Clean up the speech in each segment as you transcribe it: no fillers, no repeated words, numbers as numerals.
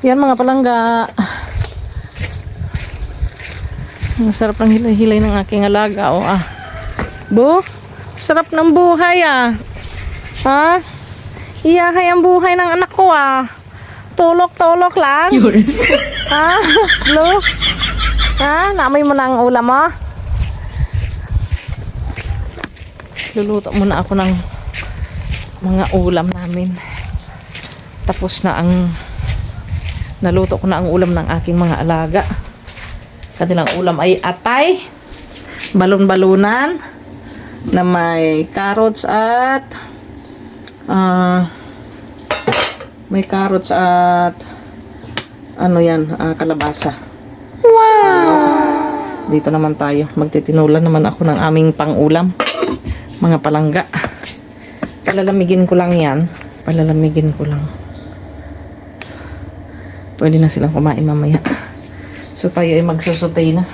Yan mga palangga. Ang sarap ng hilay-hilay ng aking alaga. Oh, ah. Bu, sarap ng buhay ah. Ha? Iyahay ang buhay ng anak ko ah. Tulok-tulok lang. Ha? Blue? Ha? Naamoy mo na ang ulam mo? Luluto muna ako ng mga ulam namin. Tapos na ang naluto ko na ang ulam ng aking mga alaga. Kanilang ulam ay atay, balon-balunan na may carrots at ano yan, kalabasa. Wow! Dito naman tayo. Magtitinulan naman ako ng aming pang-ulam. Mga palangga. Palalamigin ko lang yan. Palalamigin ko lang. Pwede na silang kumain mamaya. So tayo ay magsusutay na.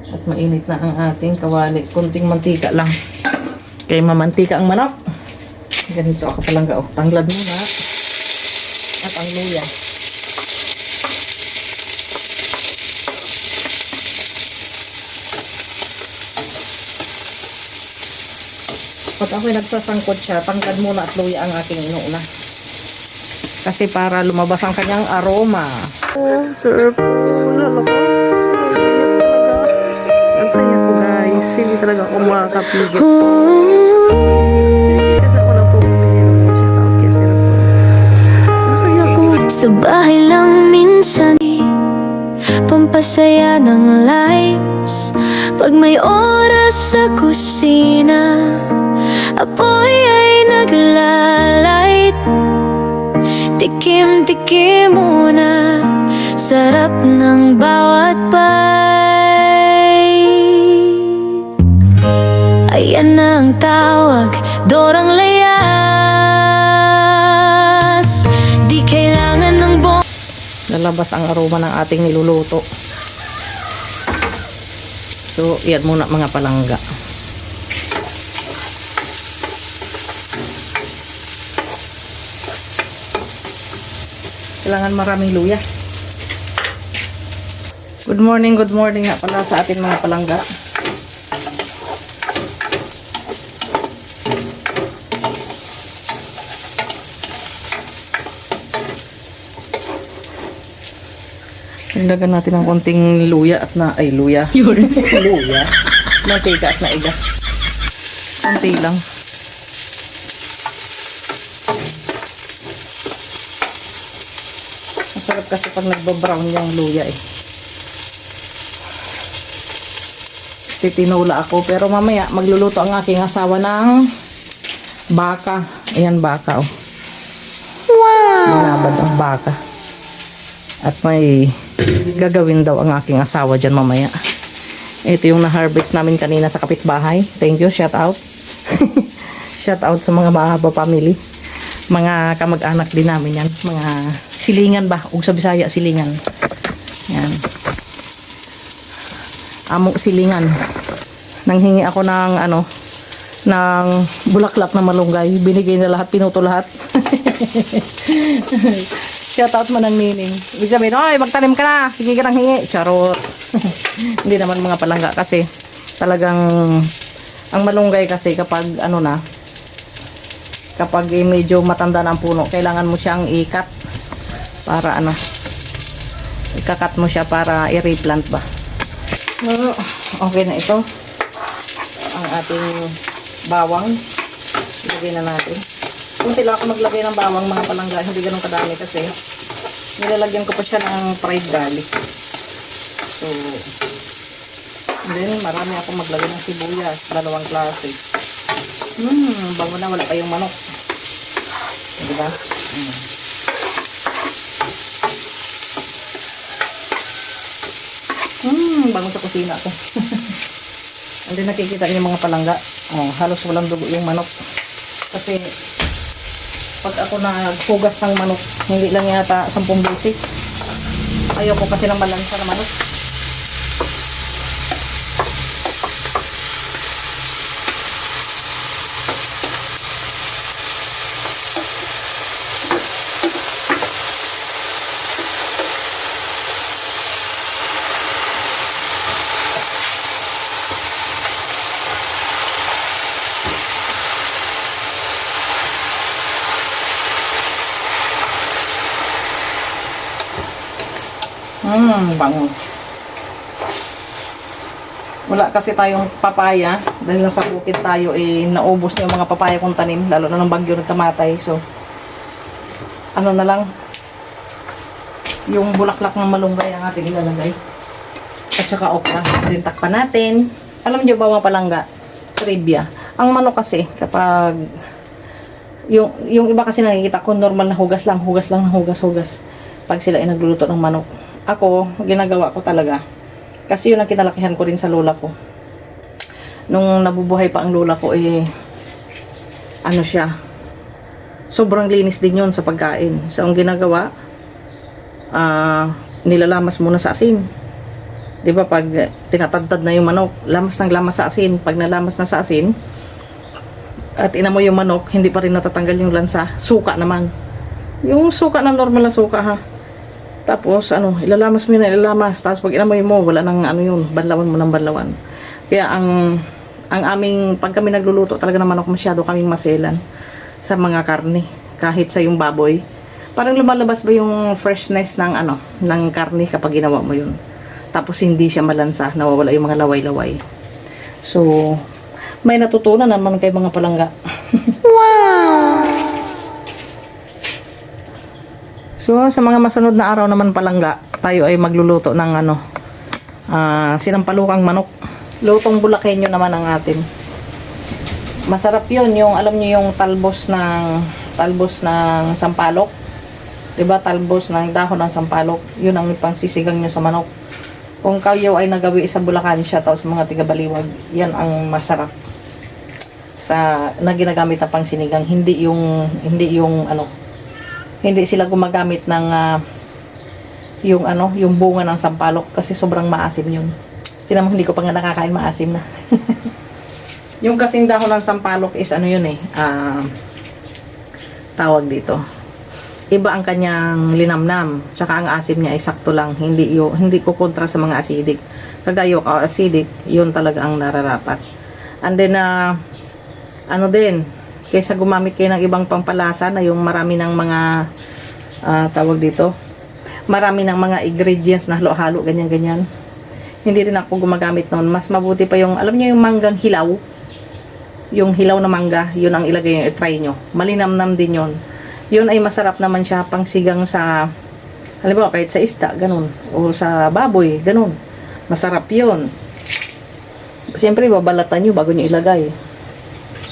At mainit na ang ating kawali. Kunting mantika lang. Kaya mamantika ang manok. Ganito ako palangga. Oh, tanglad muna. At ang luya. Pag ako'y nagsasangkot siya, tanglad muna at luya ang aking inuuna. Kasi para lumabas ang kanyang aroma. Oh, sir po. Lalo ko. Ang saya ko guys. Hindi talaga ako makakapigil. Kasi ako lang po umiinom. Shout out kay sir po. Ang saya ko. Sa bahay lang minsan, pampasaya ng lives. Pag may oras sa kusina, apoy ay naglalight. Tikim-tikim muna, sarap ng bawat bite. Ayan na ang tawag, dorang layas. Di kailangan ng Lalabas ang aroma ng ating niluluto. So, yan muna mga palangga. Kailangan maraming luya. Good morning nga pala sa ating mga palangga. Nilagyan natin ng konting luya at luya. Luya. Mantika at naiga. Konti lang. Masarap kasi pag nagbabrown yung luya eh. Titinula ako. Pero mamaya magluluto ang aking asawa ng baka. Ayan baka oh. Wow! Malabad ang baka. At may gagawin daw ang aking asawa dyan mamaya. Ito yung na-harvest namin kanina sa kapitbahay. Thank you. Shout out. Shout out sa mga Mahaba family. Mga kamag-anak din namin yan. Mga silingan ba? O sa Bisaya, silingan. Yan. Among silingan. Nanghingi ako ng ng bulaklak na malunggay. Binigay na lahat, pinuto lahat. Shoutout mo ng nining. Ibig sabihin, oy, magtanim ka na. Sige ka nang hingi. Charot. Hindi naman mga palangga kasi talagang ang malunggay kasi kapag kapag medyo matanda na ang puno, kailangan mo siyang i-cut para ikakat mo siya para i-replant ba. So, okay na ito. Ang ating bawang. Ilagay na natin. Kunti lang ako maglagay ng bawang mga palangga. Hindi ganun kadami kasi nilalagyan ko pa siya ng fried garlic. So, then marami ako maglagay ng sibuyas. Dalawang klase. Bango na. Wala pa yung manok. Diba? Bango sa kusina ako. And then nakikita niyo mga palangga. Halos walang dugo yung manok. Kasi pag ako naghugas ng manok, hindi lang yata 10 beses. Ayoko kasi ng malansa na manok. Bango. Wala kasi tayong papaya. Dahil nasa bukid tayo, naubos na yung mga papaya kong tanim. Lalo na ng bagyo nagkamatay. So, ano na lang, yung bulaklak ng malunggay ang ating ilalagay. At saka okra. Then takpan natin. Alam niyo ba mga palangga? Trivia. Ang manok kasi, kapag yung iba kasi nakikita ko, normal na hugas lang ng hugas. Pag sila ay nagluluto ng manok. Ako, ginagawa ko talaga. Kasi yun ang kinalakihan ko rin sa lola ko. Nung nabubuhay pa ang lola ko, ano siya, sobrang linis din yun sa pagkain. So, ang ginagawa, nilalamas muna sa asin. Diba, pag tinatadtad na yung manok, lamas ng lamas sa asin. Pag nalamas na sa asin, at inamoy yung manok, hindi pa rin natatanggal yung lansa. Suka naman. Yung suka na normal na suka, ha. Tapos, ilalamas mo yun, ilalamas. Tapos, pag inamoy mo, wala nang yun, banlawan mo ng banlawan. Kaya, ang aming, pag kami nagluluto, talaga ng manok, masyado kaming maselan sa mga karne. Kahit sa yung baboy. Parang lumalabas ba yung freshness ng, ng karne kapag ginawa mo yun. Tapos, hindi siya malansa, nawawala yung mga laway-laway. So, may natutunan naman kay mga palangga. Wow! So, sa mga masunod na araw naman palangga, tayo ay magluluto ng sinampalukang manok. Lutong Bulakenyo naman ang atin. Masarap yun, yung alam niyo yung talbos ng sampalok. 'Di ba, talbos ng dahon ng sampalok. Yun ang ipangsisigang niyo sa manok. Kung kayo ay nagawi sa Bulacan siya, tapos mga tiga-baliwag, yan ang masarap na ginagamit na pang sinigang. Hindi sila gumagamit ng yung bunga ng sampalok kasi sobrang maasim yun. Tingnan mo, hindi ko pa nga nakakain, maasim na. Yung kasing dahon ng sampalok is tawag dito. Iba ang kanyang linamnam, tsaka ang asim niya ay sakto lang, hindi ko kontra sa mga acidic. Kagayo ka acidic, yun talaga ang nararapat. And then kaysa gumamit kayo ng ibang pampalasa na yung marami ng mga tawag dito, marami ng mga ingredients na halo-halo, ganyan-ganyan. Hindi rin ako gumagamit noon. Mas mabuti pa yung, alam niyo yung manggang hilaw, yung hilaw na mangga, yun ang ilagay nyo, i-try nyo. Malinamnam din yun. Yun ay masarap naman siya pang sigang sa, halimbawa kahit sa isda, ganun, o sa baboy, ganun. Masarap yun. Siyempre, babalatan nyo bago nyo ilagay.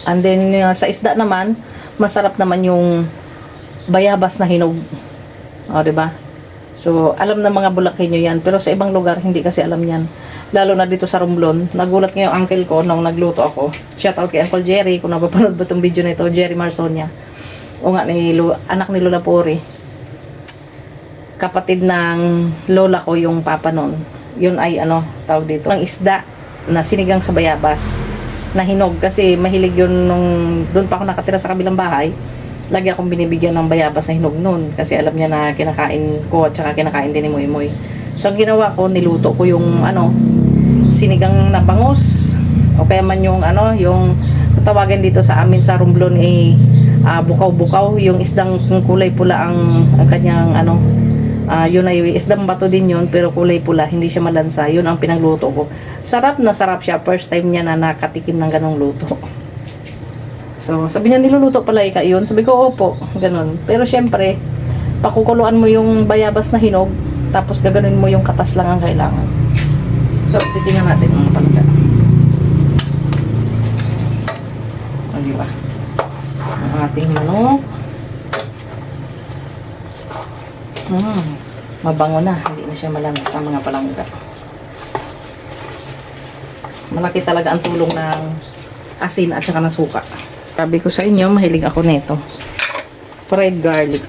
And then, sa isda naman, masarap naman yung bayabas na hinog. O, diba? So, alam na mga Bulakenyo yan. Pero sa ibang lugar, hindi kasi alam yan. Lalo na dito sa Romblon. Nagulat nga yung uncle ko nung nagluto ako. Shout out kay Uncle Jerry. Kung napapanood ba itong video na ito, Jerry Marsonia. O nga, anak ni Lola Puri. Kapatid ng lola ko yung papa nun. Yun ay, tawag dito, ang isda na sinigang sa bayabas na hinog, kasi mahilig yun doon pa ako nakatira sa kabilang bahay. Lagi akong binibigyan ng bayabas na hinog noon kasi alam niya na kinakain ko at saka kinakain din ni Moy Moy. So ang ginawa ko, niluto ko yung sinigang na bangus, o kaya man yung yung tawagan dito sa amin sa Romblon bukaw-bukaw, yung isdang kulay pula ang kanyang yun ay isdang bato din yun, pero kulay pula, hindi siya malansa. Yun ang pinagluto ko. Sarap na sarap siya. First time niya na nakatikim ng ganong luto. So, sabi niya, niluluto pala yun. Sabi ko, opo, ganon. Pero syempre, pakukuluan mo yung bayabas na hinog, tapos gaganon mo yung katas lang ang kailangan. So, titingnan natin mga palangga. O, diba? Ang ating manok. Mabango na, hindi na siya malansa mga palangga. Malaki talaga ang tulong ng asin at saka ng suka. Sabi ko sa inyo, mahilig ako nito. Fried garlic.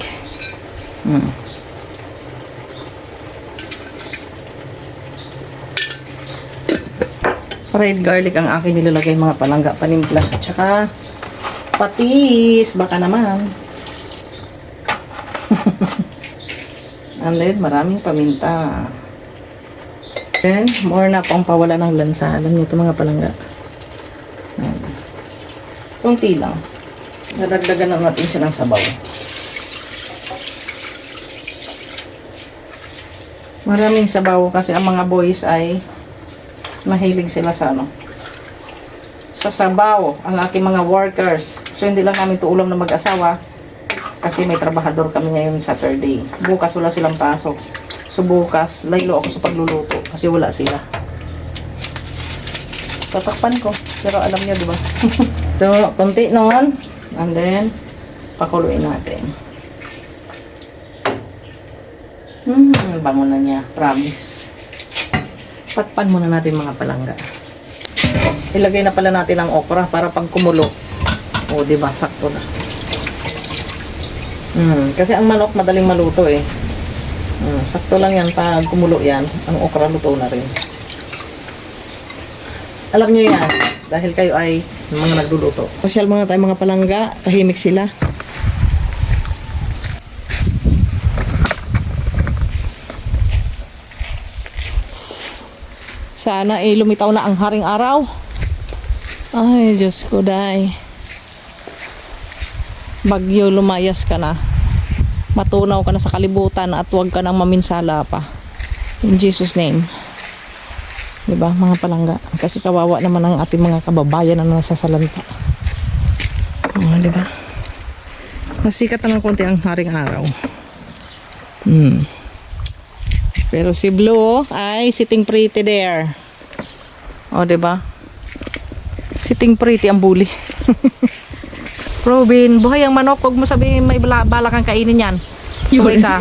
Fried garlic ang akin nilalagay mga palangga, panimpla. At saka patis, baka naman. And then, maraming paminta. Then, more na pang pawala ng lansa. Alam niyo ito mga palangga. Kunti lang. Nadagdagan na natin siya ng sabaw. Maraming sabaw kasi ang mga boys ay mahilig sila sa ano, sa sabaw, ang aking mga workers. So hindi lang namin to ulam na mag-asawa kasi may trabahador kami ngayon Saturday. Bukas wala silang pasok. So bukas laylo ako sa pagluluto kasi wala sila. Tatakpan ko, pero alam niyo, di ba? So, konti noon, and then pakuluin natin. Bango na niya, promise. Takpan muna natin mga palangga. Ilagay na pala natin ang okra para pag kumulo. O, di ba, sakto na. Kasi ang manok madaling maluto eh. Sakto lang yan pag kumulo yan. Ang okra luto na rin. Alam nyo yan, dahil kayo ay mga nagluluto. Social muna tayo mga palangga, tahimik sila. Sana lumitaw na ang haring araw. Ay, Diyos ko, day. Bagyo, lumayas ka na. Matunaw ka na sa kalibutan at huwag ka nang maminsala pa. In Jesus' name. Diba, mga palangga? Kasi kawawa naman ang ating mga kababayan na nasasalanta. Diba? Nasikat na ng konti ang haring araw. Pero si Blue ay sitting pretty there. O, diba? Sitting pretty ang bully. Robin, buhay ang manok. Huwag mo sabihin may bala kang kainin yan. Suwi ka.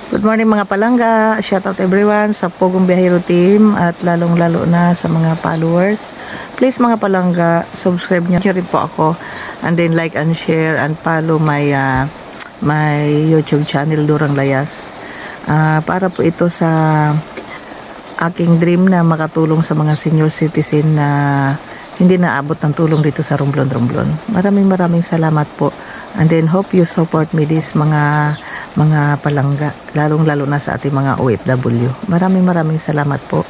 Good morning mga palangga. Shout out everyone sa Pogong Biyahero team at lalong-lalo na sa mga followers. Please mga palangga, subscribe nyo rin po ako. And then like and share and follow my YouTube channel Durang Layas. Para po ito sa aking dream na makatulong sa mga senior citizen na hindi naabot ng tulong dito sa Romblon. Maraming salamat po. And then hope you support me this mga palangga, lalong-lalo na sa ating mga OFW. Maraming salamat po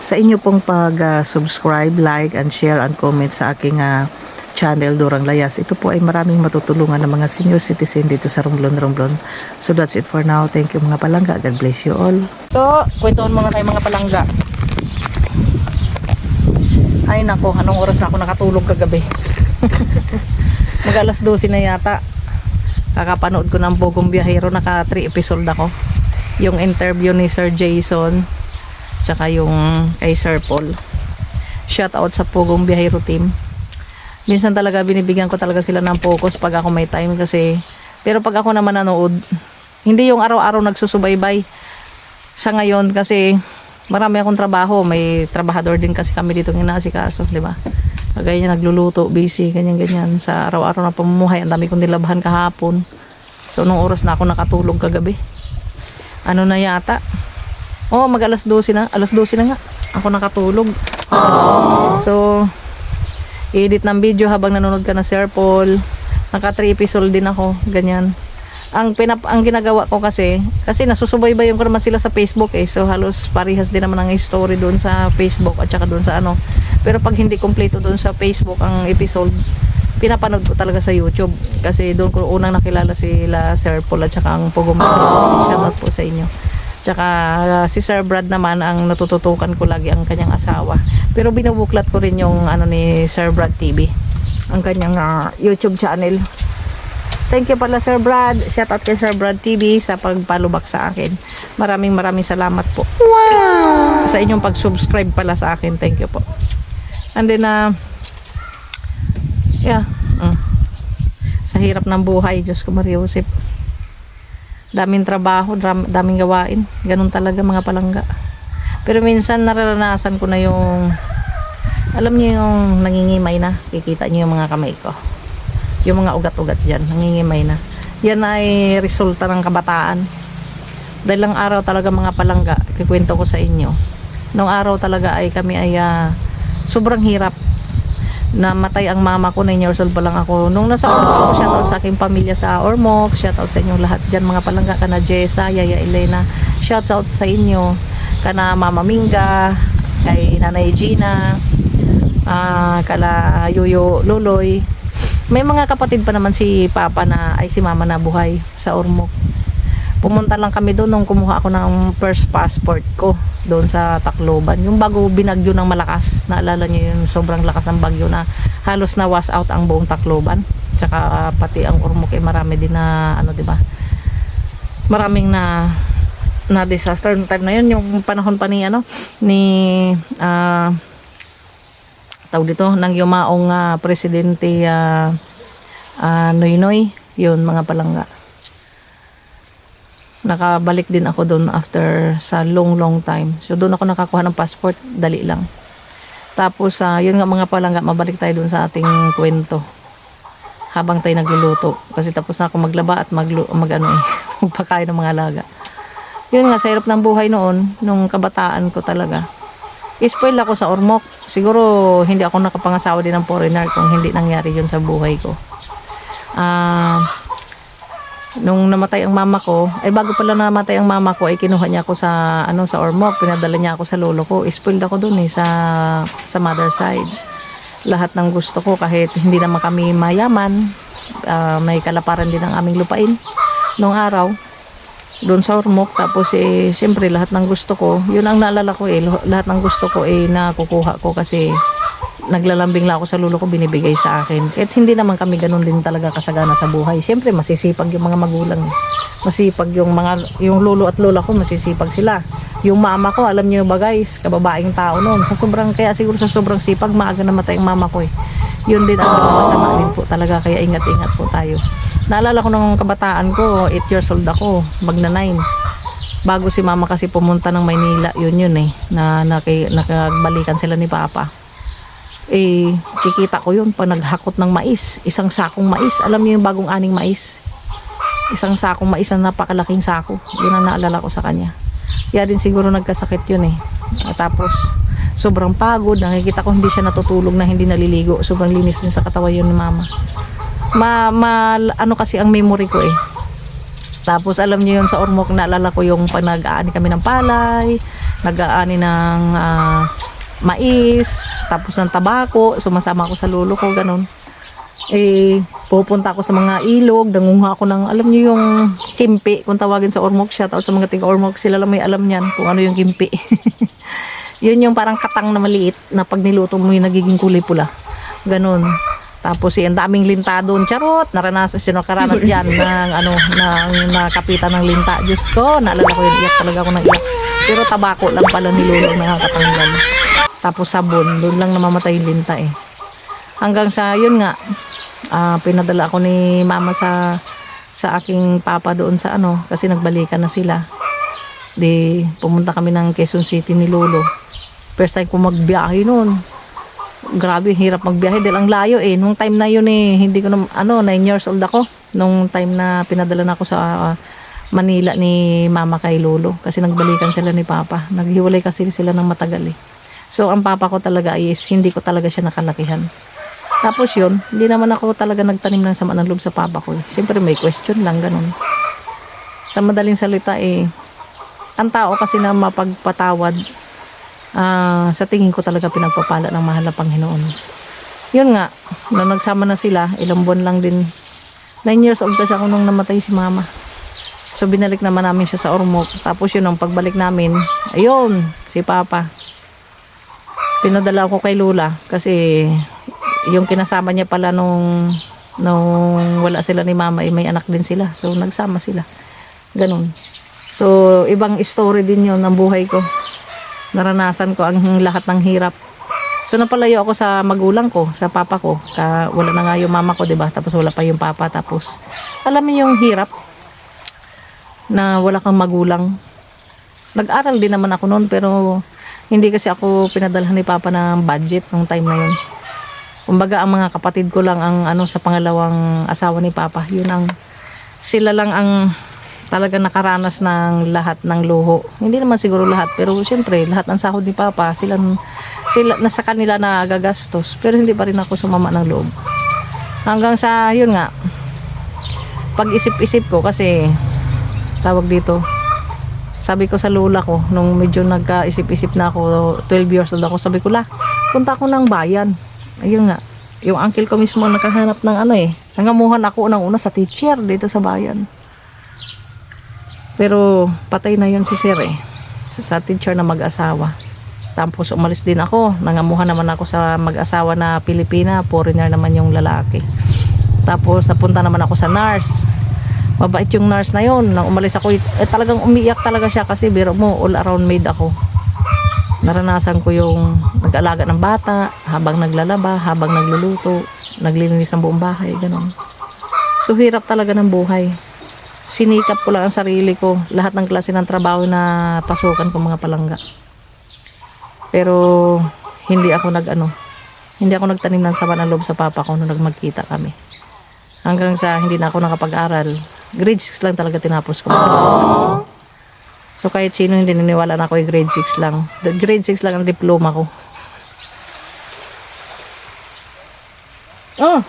sa inyo pong pag-subscribe, like and share and comment sa aking channel Durang Layas. Ito po ay maraming matutulungan ng mga senior citizen dito sa Romblon. So that's it for now. Thank you mga palangga. God bless you all. So, kwentuhan muna tayo mga palangga. Ay nako, anong oras na ako nakatulog kagabi? Mag alas 12 na yata. Kakapanood ko ng Pogong Biyahero, naka 3 episode ako. Yung interview ni Sir Jason, tsaka yung kay Sir Paul. Shout out sa Pogong Biyahero team. Minsan talaga binibigyan ko talaga sila ng focus pag ako may time kasi, pero pag ako naman nanood, hindi yung araw-araw nagsusubaybay. Sa ngayon kasi marami akong trabaho, may trabahador din kasi kami dito ng inaasikaso, di ba? Kagaya niya nagluluto, busy, ganyan sa araw-araw na pamumuhay. Ang dami kong nilabahan kahapon. So nung oras na ako nakatulog kagabi, ano na yata? Oh, mag alas 12 na, alas 12 na nga ako nakatulog. So edit ng video habang nanonood ka na Sir Paul. Naka 3 episode din ako, ganyan. Ang ginagawa ko kasi nasusubaybayan ko naman sila sa Facebook eh. So halos parehas din naman ang story doon sa Facebook at saka doon sa ano. Pero pag hindi kompleto doon sa Facebook ang episode, pinapanood ko talaga sa YouTube. Kasi doon ko unang nakilala sila Sir Paul at saka ang Pogong. Shoutout po sa inyo. Tsaka si Sir Brad naman ang natututukan ko lagi ang kanyang asawa. Pero binubuklat ko rin yung ano ni Sir Brad TV, ang kanyang YouTube channel. Thank you pala Sir Brad. Shout out kay Sir Brad TV sa pagpalubak sa akin. Maraming salamat po. Wow! Sa inyong pag-subscribe pala sa akin. Thank you po. And then sa hirap ng buhay, Diyos ko Maria Josep. Daming trabaho, daming gawain. Ganun talaga mga palangga. Pero minsan nararanasan ko na yung, alam niyo yung nangingimay na. Kikita niyo yung mga kamay ko. Yung mga ugat-ugat dyan, nangingimay na. Yan ay resulta ng kabataan. Dahil lang araw talaga mga palangga, kikwento ko sa inyo. Nung araw talaga ay kami ay sobrang hirap. Namatay ang mama ko, 9 years old pa lang ako. Nung nasa Ormoc ako, shoutout sa aking pamilya sa Ormoc, shoutout sa inyong lahat dyan mga palangga, kana Jessa, Yaya Elena, shoutout sa inyo, kana Mama Minga, kay Nanay Gina, kala Yuyo Luloy, May mga kapatid pa naman si Papa na, ay si Mama na buhay sa Ormoc. Pumunta lang kami doon nung kumuha ako ng first passport ko doon sa Tacloban. Yung bago binagyo ng malakas. Naalala niyo yung sobrang lakas ng bagyo na halos na wash out ang buong Tacloban. Tsaka pati ang Ormoc eh, marami din na ano, 'di ba? Maraming na disaster no time na yun, yung panahon pa ni ano ni tawag dito ng yumaong presidente Noynoy, yun mga palangga. Nakabalik din ako doon after sa long time. So doon ako nakakuha ng passport, dali lang. Tapos yun nga mga palangga, mabalik tayo doon sa ating kwento. Habang tayo nagluluto kasi tapos na ako maglaba at magpakain ng mga alaga. Yun nga, sa hirap ng buhay noon, nung kabataan ko talaga. Spoil ako sa Ormoc. Siguro hindi ako nakapangasawa din ng foreigner kung hindi nangyari yun sa buhay ko. Nung namatay ang mama ko, bago pala namatay ang mama ko, ay kinuha niya ako sa Ormoc, pinadala niya ako sa lolo ko. Spoiled ako dun sa mother side. Lahat ng gusto ko, kahit hindi naman kami mayaman, may kalaparan din ang aming lupain nung araw doon sa Ormoc. Tapos siyempre lahat ng gusto ko, yun ang naalala ko lahat ng gusto ko nakukuha ko kasi naglalambing lang ako sa lolo ko, binibigay sa akin. Kahit hindi naman kami ganun din talaga kasagana sa buhay. Siyempre masisipag yung mga magulang. Masipag yung lolo at lola ko, masisipag sila. Yung mama ko, alam niyo ba guys, kababaeng tao noon. Kaya siguro sa sobrang sipag, maaga namatay ang mama ko. Yun din ang masama din po talaga, kaya ingat-ingat po tayo. Naalala ko nung kabataan ko, 8 years old ako, magna 9. Bago si mama kasi pumunta ng Maynila, yun na nakagbalikan sila ni Papa. Kikita ko yun pag naghakot ng mais, isang sakong mais. Alam niyo yung bagong aning mais? Isang sakong mais na napakalaking sako. Yun ang naalala ko sa kanya. Kaya din siguro nagkasakit yun Tapos sobrang pagod, nakikita ko hindi siya natutulog na hindi naliligo. Sobrang linis din sa katawan yun ni mama. Ano kasi ang memory ko Tapos alam niyo yun sa Ormoc, naalala ko yung pag nag-aani kami ng palay, nag-aani ng mais, tapos ng tabako, sumasama ako sa lolo ko, ganun. Pupunta ako sa mga ilog, nangunguha ako ng, alam niyo yung kimpi, kung tawagin sa Ormoc, shout out sa mga tiga Ormoc, sila lang may alam niyan kung ano yung kimpi. Yun yung parang katang na maliit na pag niluto mo yung nagiging kulay pula. Ganun. Tapos ang daming linta doon. Charot, nakaranas dyan ng nakapitan ng linta. Diyos ko, naalala ko yun, iyak talaga ako ng iyak. Pero tabako lang pala ni lolo nakakatanggal. Tapos sabon, doon lang namamatay yung linta Hanggang sa yun nga, pinadala ako ni mama sa aking papa doon sa kasi nagbalikan na sila. Di pumunta kami ng Quezon City ni lolo. First time ko magbiyahe noon. Grabe, hirap magbiyahe dahil ang layo nung time na yun hindi ko 9 years old ako nung time na pinadala na ako sa Manila ni mama kay lolo kasi nagbalikan sila ni papa. Naghiwalay kasi sila ng matagal So ang papa ko talaga is hindi ko talaga siya nakalakihan. Tapos yun, hindi naman ako talaga nagtanim ng sama ng loob sa papa ko. Siyempre may question lang, ganun. Sa madaling salita ang tao kasi na mapagpatawad, sa tingin ko talaga pinagpapala ng mahal na Panginoon. Yun nga, nung nagsama na sila, ilang buwan lang din, 9 years old kasi ako nung namatay si mama. So binalik naman namin siya sa Ormoc. Tapos yun, nung pagbalik namin, ayun, si papa. Pinadala ko kay Lola kasi yung kinasama niya pala nung wala sila ni mama, may anak din sila. So nagsama sila. Ganun. So ibang story din yun ng buhay ko. Naranasan ko ang lahat ng hirap. So napalayo ako sa magulang ko, sa papa ko. Wala na nga yung mama ko, 'di ba? Tapos wala pa yung papa. Tapos alam mo yung hirap na wala kang magulang. Nag-aral din naman ako noon pero hindi kasi ako pinadalhan ni papa ng budget nung time na yun. Kumbaga ang mga kapatid ko lang ang sa pangalawang asawa ni papa. Sila lang ang talaga nakaranas ng lahat ng luho. Hindi naman siguro lahat, pero siyempre lahat ng sahod ni papa, sila nasa kanila na gagastos. Pero hindi pa rin ako sumama ng loob. Hanggang sa yun nga, pag-isip-isip ko kasi tawag dito, sabi ko sa lola ko nung medyo nagka-isip-isip na ako, 12 years old ako, sabi ko punta ako ng bayan. Ayun nga, Yung uncle ko mismo nakahanap ng ano eh. Nangamuhan ako unang-una sa teacher dito sa bayan. Pero patay na yun si sir eh. Sa teacher na mag-asawa. Tapos umalis din ako. Nangamuhan naman ako sa mag-asawa na Pilipina. Foreigner naman yung lalaki. Tapos napunta naman ako sa nurse. Mabait yung nurse na yun. Nang umalis ako, talagang umiiyak talaga siya kasi biro mo, all around maid ako. Naranasan ko yung nag-alaga ng bata, habang naglalaba, habang nagluluto, naglilinis ng buong bahay, gano'n. So hirap talaga ng buhay. Sinikap ko lang ang sarili ko, lahat ng klase ng trabaho na pasukan ko mga palangga. Pero hindi ako hindi ako nagtanim ng sama ng loob sa papa ko nung nagmagkita kami. Hanggang sa hindi na ako nakapag-aral. Grade 6 lang talaga tinapos ko. So kahit sino hindi niniwala na ako ay grade 6 lang. Grade 6 lang ang diploma ko. Oh,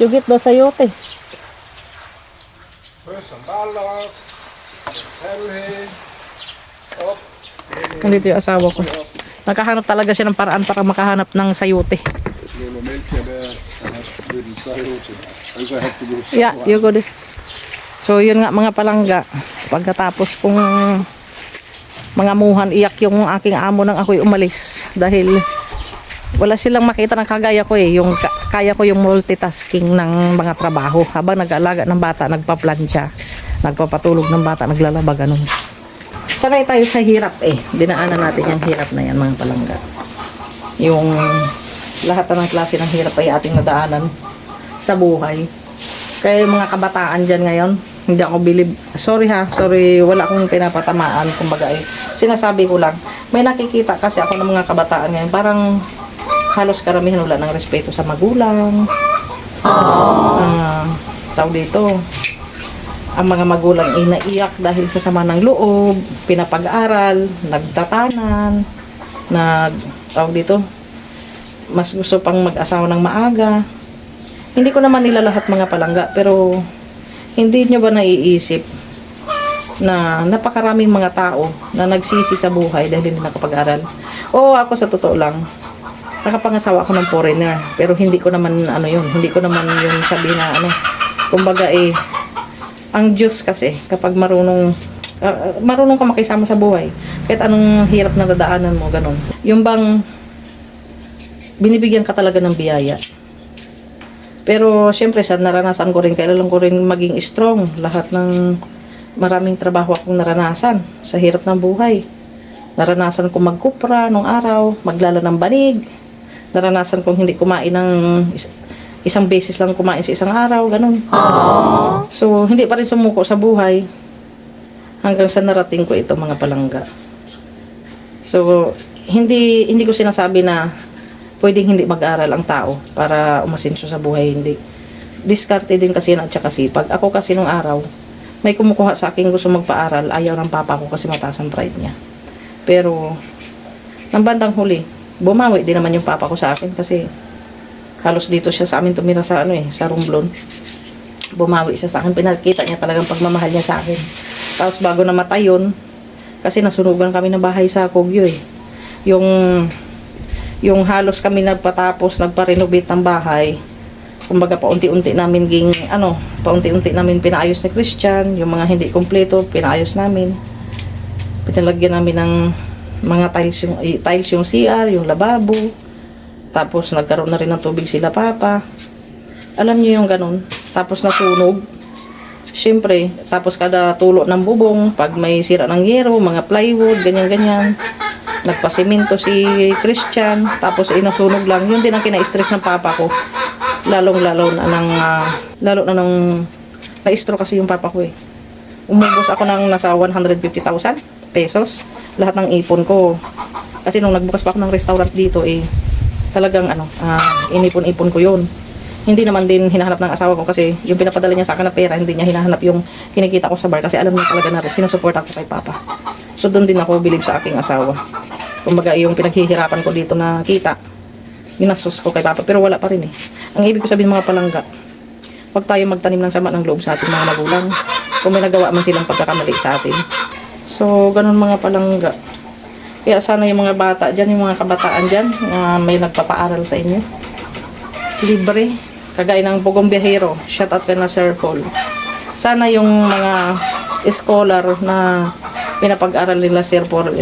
you get the sayote. Sandala, helhe, op. Nandito yung asawa ko. Nakahanap talaga siya ng paraan para makahanap ng sayote. Lolo Melke där, den sayote. Also jag hade gått Yeah, you go there. So yun nga mga palangga. Pagkatapos kong mangamuhan, iyak yung aking amo nang ako'y umalis. Dahil wala silang makita ng kagaya ko eh. Kaya ko yung multitasking ng mga trabaho. Habang nag-aalaga ng bata, nagpa-plancha, nagpapatulog ng bata, naglalaba, ganun. Sanay tayo sa hirap eh. Dinaanan natin yung hirap na yan mga palangga. Yung lahat ng klase ng hirap ay ating nadaanan sa buhay. Kaya yung mga kabataan dyan ngayon, hindi ako sorry, wala akong pinapatamaan, kumbaga eh. Sinasabi ko lang, may nakikita kasi ako ng mga kabataan ngayon, parang halos karamihan wala ng respeto sa magulang. Tao dito, ang mga magulang ay naiyak dahil sa sama ng loob, pinapag-aral, nagtatanan, tao dito, mas gusto pang mag-asawa ng maaga. Hindi ko naman nila lahat mga palangga, pero hindi nyo ba naiisip na napakaraming mga tao na nagsisi sa buhay dahil hindi nakapag-aral? Oo, ako sa totoo lang, nakapangasawa ako ng foreigner, pero hindi ko naman hindi ko naman yung sabi na kumbaga eh, ang Diyos kasi kapag marunong ka makisama sa buhay, kahit anong hirap na dadaanan mo, ganun. Yung bang binibigyan ka talaga ng biyaya. Pero syempre sa naranasan ko rin, kailangan ko rin maging strong. Lahat ng maraming trabaho akong naranasan sa hirap ng buhay. Naranasan ko magkupra nung araw, maglala ng banig. Naranasan kong hindi kumain ng isang beses lang kumain sa isang araw, ganun. So hindi pa rin sumuko sa buhay hanggang sa narating ko ito mga palangga. So hindi ko sinasabi na pwedeng hindi mag-aral ang tao para umasenso sa buhay, hindi. Diskarte din kasi yan at saka sipag. Ako kasi nung araw, may kumukuha sa akin gusto magpa-aral, ayaw ng papa ko kasi mataas ang pride niya. Pero, ng bandang huli, bumawi din naman yung papa ko sa akin kasi halos dito siya sa amin tumira sa sa Romblon. Bumawi siya sa akin, pinakita niya talagang pagmamahal niya sa akin. Tapos bago namatay yun, kasi nasunugan kami ng bahay sa Kogyo eh. Yung halos kami nagpa-renovate ng bahay. Kumbaga paunti-unti namin paunti-unti namin pinaayos ni Christian, yung mga hindi kumpleto, pinaayos namin. Pinalagyan namin ng mga tiles yung CR, yung lababo. Tapos nagkaroon na rin ng tubig sila papa. Alam niyo yung ganun. Tapos nasunog. Siyempre, tapos kada tulo ng bubong, pag may sira ng yero, mga plywood, ganyan-ganyan. Nagpasimento si Christian, tapos nasunog lang. Yun din ang kina-stress ng papa ko. Lalo na nung na-stroke kasi yung papa ko eh. Umubos ako ng nasa 150,000 pesos. Lahat ng ipon ko. Kasi nung nagbukas pa ako ng restaurant dito eh, talagang inipon-ipon ko yun. Hindi naman din hinahanap ng asawa ko kasi yung pinapadala niya sa akin na pera, hindi niya hinahanap yung kinikita ko sa bar kasi alam niya talaga na sinusupport ako kay papa. So doon din ako bilib sa aking asawa. Kumbaga yung pinaghihirapan ko dito na kita, ginastos ko kay papa, pero wala pa rin eh. Ang ibig ko sabihin mga palangga, huwag tayo magtanim ng sama ng loob sa ating mga magulang kung may nagawa man silang pagkakamali sa atin. So ganun mga palangga. Kaya sana yung mga bata dyan, yung mga kabataan dyan, may nagpapaaral sa inyo. libre. Kagaya ng Bugong Biyahero. Shout out ka na Sir Paul. Sana yung mga scholar na pinapag-aral nila Sir Paul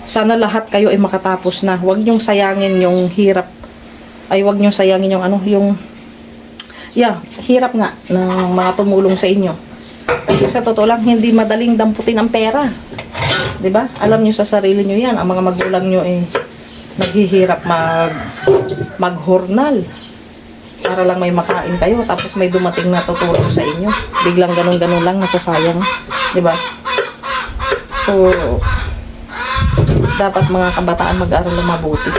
sana lahat kayo ay makatapos na. Huwag niyong sayangin yung hirap. Ay huwag niyong sayangin yung hirap nga ng mga tumulong sa inyo. Kasi sa totoo lang, hindi madaling damputin ang pera. 'Di ba? Alam niyo sa sarili niyo 'yan. Ang mga magulang niyo naghihirap maghornal para lang may makain kayo, tapos may dumating na tutulong sa inyo. Biglang ganun-ganun lang nasasayang, 'di ba? So dapat mga kabataan mag-aral ng mabuti.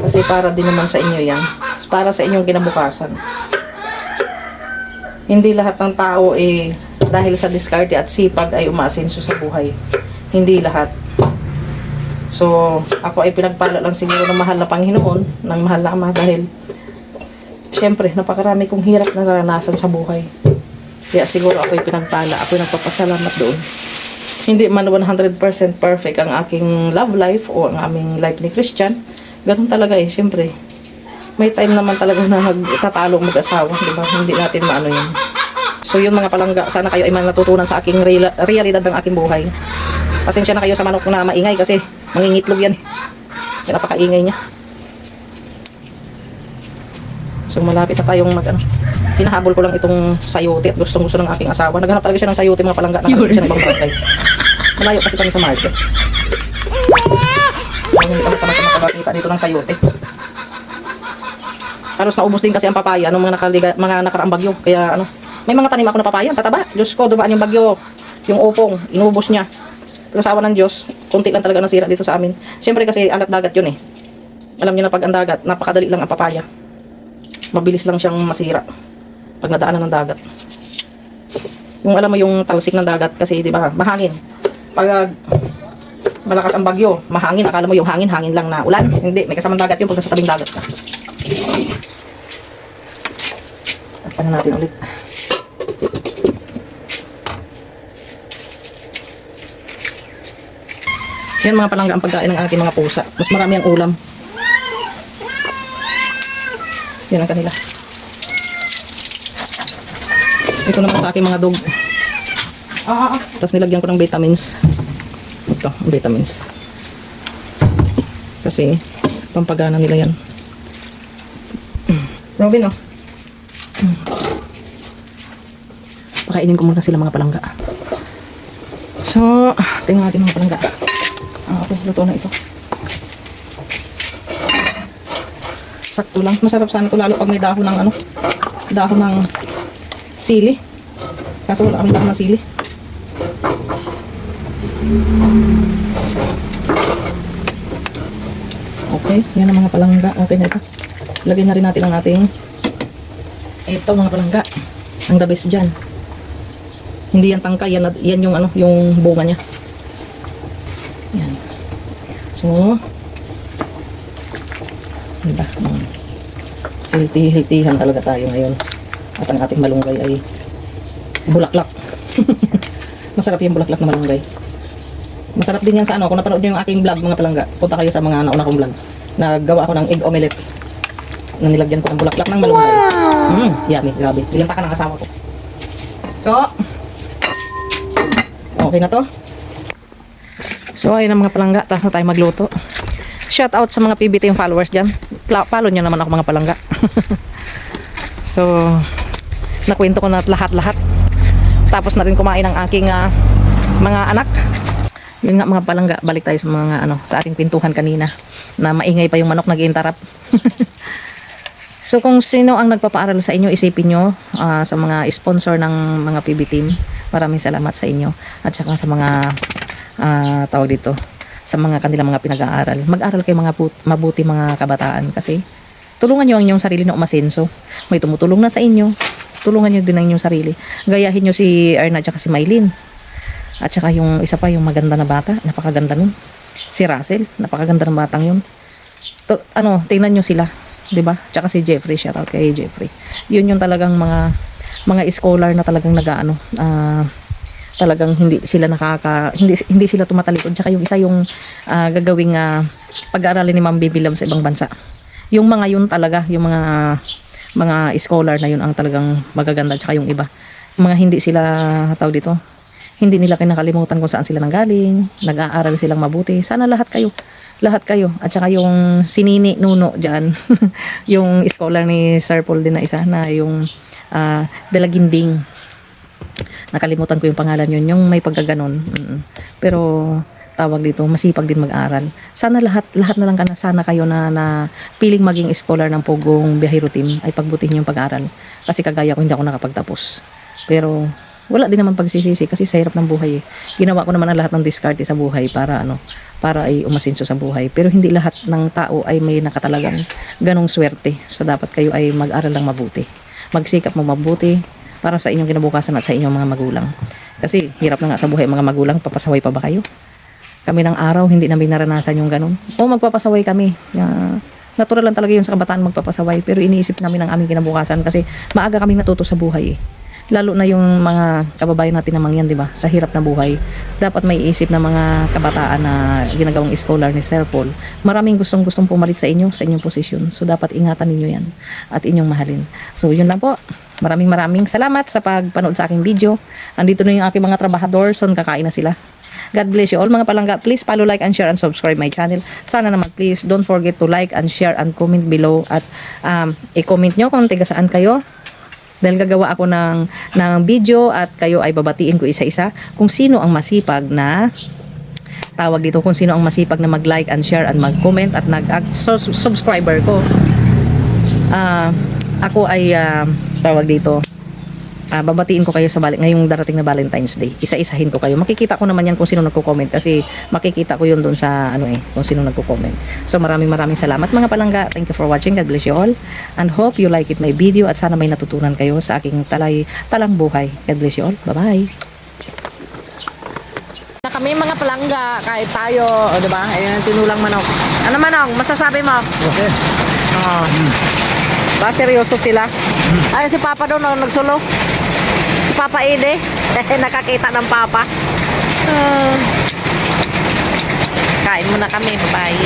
Kasi para din naman sa inyo 'yan. Para sa inyong kinabukasan. Hindi lahat ng tao dahil sa diskarte at sipag ay umaasenso sa buhay. Hindi lahat. So, ako ay pinagpala lang siguro ng mahal na Panginoon, ng mahal na Ama, dahil siyempre, napakarami kong hirap na naranasan sa buhay. Kaya siguro ako ay pinagpala, ako ay nagpapasalamat doon. Hindi man 100% perfect ang aking love life o ang aming life ni Christian. Ganun talaga siyempre. May time naman talaga na magtatalo mag-asawa, di ba? Hindi natin maano yun. So yun mga palangga, sana kayo ay natutunan sa aking realidad ng aking buhay. Pasensya na kayo sa manok na maingay kasi mangingitlog yan. Napakaingay niya. So malapit na tayong hinahabol ko lang itong sayote at gusto ng aking asawa. Naghanap talaga siya ng sayote mga palangga. Naghanap siya ng ibang barangay. Malayo kasi kami sa market. So hindi kami sama-sama makakita dito ng sayote. Halos naubos din kasi ang papaya ng mga nakaraang bagyo. Kaya may mga tanim ako na papaya, tataba. Diyos ko, dumaan yung bagyo. Yung upong, inubos niya. Pero sa awa ng Diyos, konti lang talaga nasira dito sa amin. Siyempre kasi alat dagat yun Alam niyo na pag ang dagat, napakadali lang ang papaya. Mabilis lang siyang masira pag nadaanan ng dagat. Yung alam mo yung talsik ng dagat kasi di ba, mahangin. Pag malakas ang bagyo, mahangin, akala mo yung hangin lang na ulan. Hindi, may kasamang dagat yun pag nasa tabing dagat ka. Takpan na natin ulit. Yan mga palangga ang pagkain ng aking mga pusa. Mas marami ang ulam. Yan ang kanila. Ito naman sa aking mga dog. Tapos nilagyan ko ng vitamins. Ito, vitamins. Kasi pampagana nila yan. Robin, pakainin ko muna sila mga palangga. So, tingnan natin mga palangga. Okay, luto na ito. Sakto lang. Masarap sana ito lalo pag may dahon ng dahon ng sili. Kaso wala kami dahon ng sili. Okay, yan ang mga palangga. Okay na ito. Lagyan na rin natin ang ating ito mga palangga. Ang the best dyan. Hindi yan tangkay. Yan yung yung bunga niya. Yan. So, diba? Healthy-healthyhan talaga tayo ngayon. At ang ating malunggay ay bulaklak. Masarap yung bulaklak na malunggay. Masarap din yan sa kung napanood nyo yung aking vlog mga palangga, punta kayo sa mga nauna kong vlog. Naggawa ako ng egg omelette na nilagyan ko ng bulaklak ng malunggay. Yummy, grabe. Nilanta ka ng asawa ko. So, okay na to. So, ayun ang mga palangga. Tapos na tayo magluto. Shout out sa mga PBT yung followers dyan. Follow nyo naman ako mga palangga. So, nakwento ko na lahat-lahat. Tapos na rin kumain ang aking mga anak. Yun nga mga palangga, balik tayo sa mga sa ating pintuhan kanina na maingay pa yung manok nag-interrupt. So kung sino ang nagpapaaral sa inyo, isipin nyo sa mga sponsor ng mga PB team. Maraming salamat sa inyo at saka sa mga tawag dito, sa mga kanilang mga pinag-aaral. Mag-aral kayo mga mabuti mga kabataan kasi tulungan nyo ang inyong sarili na umasenso. May tumutulong na sa inyo. Tulungan nyo din ang inyong sarili. Gayahin nyo si Erna at saka si Maylin. At saka yung isa pa, yung maganda na bata, napakaganda nun. Si Russell, napakaganda ng batang yun. Tingnan nyo sila, 'di ba? Tsaka si Jeffrey, shout out kay Jeffrey. Yun yung talagang mga scholar na talagang talagang hindi sila hindi sila tumatalikod. Tsaka yung isa yung gagawing pag-aaralin ni Ma'am Baby Love sa ibang bansa. Yung mga yun talaga, yung mga scholar na yun ang talagang magaganda, tsaka yung iba. Mga hindi sila, tawag dito, hindi nila kinakalimutan kung saan sila nanggaling, nag-aaral silang mabuti. Sana lahat kayo. At saka yung sinini Nuno dyan, yung scholar ni Sir Paul din na isa, na yung Dalaginding. Nakalimutan ko yung pangalan yun, yung may pagkaganon. Pero tawag dito, masipag din mag-aral. Sana lahat na lang sana kayo na piling maging scholar ng Pugong Biyahero Team ay pagbutihin yung pag-aral. Kasi kagaya ko, hindi ako nakapagtapos. Pero wala din naman pagsisisi kasi sa hirap ng buhay eh. Ginawa ko naman ang lahat ng diskarte sa buhay para ay umasenso sa buhay. Pero hindi lahat ng tao ay may nakatalagang ganong swerte. So dapat kayo ay mag-aral lang mabuti. Magsikap mo mabuti para sa inyong kinabukasan at sa inyong mga magulang. Kasi hirap na nga sa buhay mga magulang, papasaway pa ba kayo? Kami ng araw, hindi namin naranasan yung ganun. O magpapasaway kami. Natural lang talaga yung sa kabataan magpapasaway. Pero iniisip namin ang aming kinabukasan kasi maaga kaming natuto sa buhay eh. Lalo na yung mga kababayan natin namang yan, di ba? Sa hirap na buhay. Dapat may isip na mga kabataan na ginagawang scholar ni Sir Paul. Maraming gustong pumalit sa inyong posisyon. So dapat ingatan ninyo yan at inyong mahalin. So yun lang po. Maraming salamat sa pagpanood sa aking video. Andito na yung aking mga trabahador. So kakain na sila. God bless you all mga palangga. Please follow, like, and share, and subscribe my channel. Sana naman please don't forget to like and share and comment below. At i-comment nyo kung tiga saan kayo. Dahil gagawa ako ng video at kayo ay babatiin ko isa-isa kung sino ang masipag na tawag dito, kung sino ang masipag na mag-like and share and mag-comment at subscriber ko. Ako ay tawag dito, babatiin ko kayo sa ngayong darating na Valentine's Day. Isa-isahin ko kayo. Makikita ko naman yan kung sino nagko-comment kasi makikita ko yun doon sa kung sino nagko-comment. So maraming salamat mga palangga. Thank you for watching. God bless you all. And hope you like it my video at sana may natutunan kayo sa aking talang buhay. God bless you all. Bye-bye. Na kami mga palangga, kahit tayo, o diba? Ayun ang tinulang manok. Ano manok? Masasabi mo? Okay. Ba seryoso sila? Ay si Papa daw nagsulo. Si Papa Ede, nakakita ng Papa. Kain muna kami, bye.